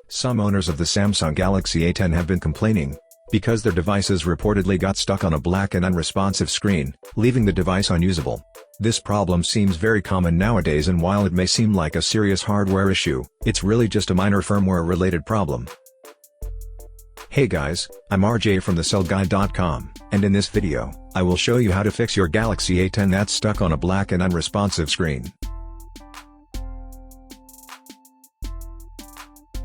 Some owners of the Samsung Galaxy A10 have been complaining because their devices reportedly got stuck on a black and unresponsive screen, leaving the device unusable. This problem seems very common nowadays, and while it may seem like a serious hardware issue, it's really just a minor firmware-related problem. Hey guys, I'm RJ from thecellguide.com, and in this video, I will show you how to fix your Galaxy A10 that's stuck on a black and unresponsive screen.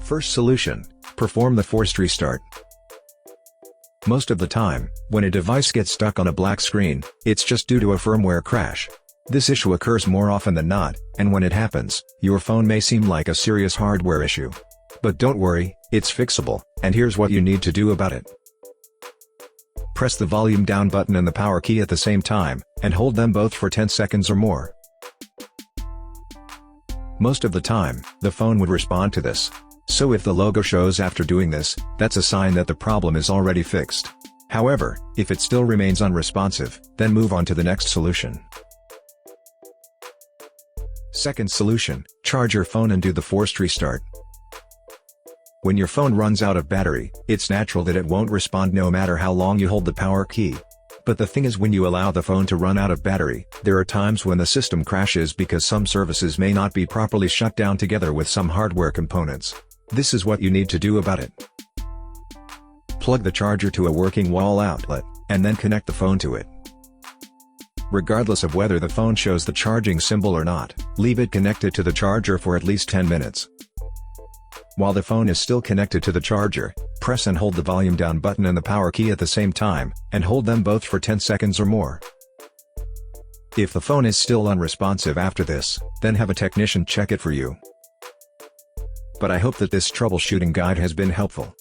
First solution: perform the forced restart. Most of the time, when a device gets stuck on a black screen, it's just due to a firmware crash. This issue occurs more often than not, and when it happens, your phone may seem like a serious hardware issue. But don't worry, it's fixable, and here's what you need to do about it. Press the volume down button and the power key at the same time, and hold them both for 10 seconds or more. Most of the time, the phone would respond to this. So if the logo shows after doing this, that's a sign that the problem is already fixed. However, if it still remains unresponsive, then move on to the next solution. Second solution: charge your phone and do the forced restart. When your phone runs out of battery, it's natural that it won't respond no matter how long you hold the power key. But the thing is, when you allow the phone to run out of battery, there are times when the system crashes because some services may not be properly shut down together with some hardware components. This is what you need to do about it. Plug the charger to a working wall outlet, and then connect the phone to it. Regardless of whether the phone shows the charging symbol or not, leave it connected to the charger for at least 10 minutes. While the phone is still connected to the charger, press and hold the volume down button and the power key at the same time, and hold them both for 10 seconds or more. If the phone is still unresponsive after this, then have a technician check it for you. But I hope that this troubleshooting guide has been helpful.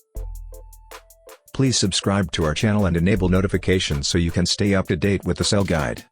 Please subscribe to our channel and enable notifications so you can stay up to date with the Cell Guide.